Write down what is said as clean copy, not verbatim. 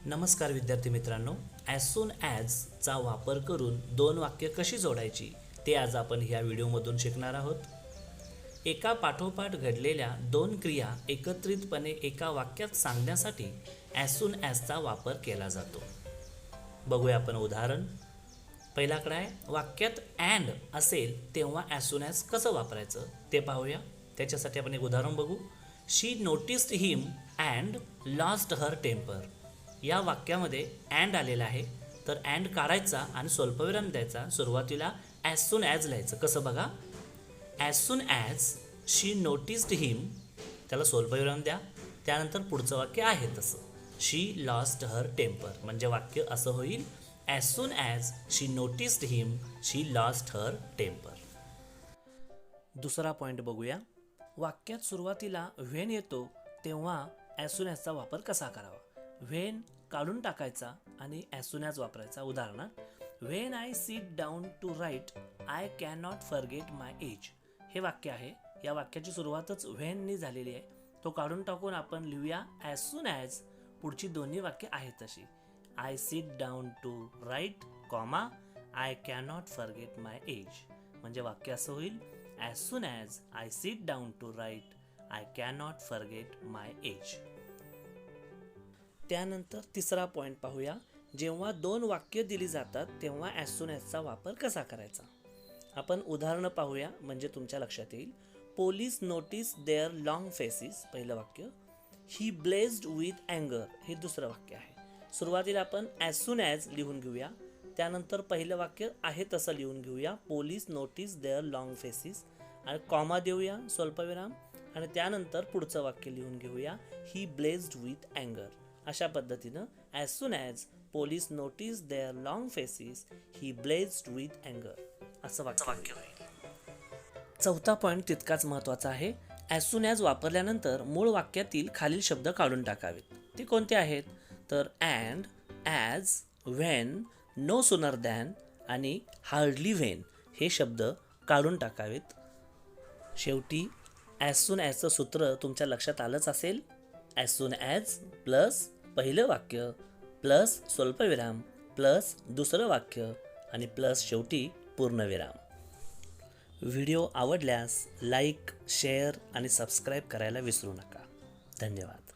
नमस्कार विद्यार्थी मित्रांनो, ॲज सून ॲजचा वापर करून दोन वाक्य कशी जोडायची ते आज आपण ह्या व्हिडिओमधून शिकणार आहोत। एका पाठोपाठ घडलेल्या दोन क्रिया एकत्रितपणे एका वाक्यात सांगण्यासाठी ॲज सून ॲजचा वापर केला जातो। बघूया आपण उदाहरण। पहिल्याकडे आहे, वाक्यात अँड असेल तेव्हा ॲज सून ॲज कसं वापरायचं ते पाहूया। त्याच्यासाठी आपण एक उदाहरण बघू। She noticed him and lost her temper. या वाक्यामध्ये अँड आलेला आहे, तर अँड काढायचा आणि स्वल्पविराम द्यायचा। सुरुवातीला ॲज सून ॲज लिहायचं। कसं बघा, ॲज सून ॲज शी नोटिस्ड हिम, त्याला स्वल्पविराम द्या, त्यानंतर पुढचं वाक्य आहे तसं, शी लॉस्ट हर टेम्पर, म्हणजे वाक्य असं होईल, ॲज सून ॲज शी नोटिस्ड हिम शी लॉस्ट हर टेम्पर। दुसरा पॉईंट बघूया। वाक्यात सुरुवातीला व्हेन येतो तेव्हा ॲज सून ॲजचा वापर कसा करावा। व्हेन काढून टाकायचा आणि ॲज सून ॲज वापरायचा। उदाहरणार्थ, when I sit down to write I can not forget my age. हे वाक्य आहे, या वाक्याची सुरुवातच व्हेननी झालेली आहे। तो काढून टाकून आपण लिहूया ॲज सून ॲज पुढची दोन्ही वाक्य आहेत तशी, I sit down to write comma I can not forget my age, म्हणजे वाक्य असं होईल, as soon as I sit down to write I can not forget my age. त्यानंतर तिसरा पॉईंट पाहूया। जेव्हा दोन वाक्य दिली जातात तेव्हा ॲज सून ॲजचा वापर कसा करायचा। आपण उदाहरणं पाहूया म्हणजे तुमच्या लक्षात येईल। Police notice their long faces, पहिलं वाक्य। ही ब्लेज्ड विथ अँगर, हे दुसरं वाक्य आहे। सुरुवातीला आपण ॲज सून ॲज लिहून घेऊया, त्यानंतर पहिलं वाक्य आहे तसं लिहून घेऊया, police notice their long faces, आणि कॉमा देऊया स्वल्पविराम, आणि त्यानंतर पुढचं वाक्य लिहून घेऊया, ही ब्लेज्ड विथ अँगर। अशा पद्धतीनं as soon as police notice their long faces he blazed with अँगर असं वाक्य होईल। चौथा पॉईंट तितकाच महत्त्वाचा आहे। ॲज सून ॲज वापरल्यानंतर मूळ वाक्यातील खालील शब्द काढून टाकावेत। ते कोणते आहेत तर and, as, when, no sooner than आणि हार्डली व्हेन हे शब्द काढून टाकावेत। शेवटी ॲज सून ॲजचं सूत्र तुमच्या लक्षात आलंच असेल। ॲज सून ॲज प्लस पहिलं वाक्य प्लस स्वल्पविराम प्लस दुसरं वाक्य आणि प्लस शेवटी पूर्णविराम। व्हिडिओ आवडल्यास लाईक, शेअर आणि सबस्क्राईब करायला विसरू नका। धन्यवाद।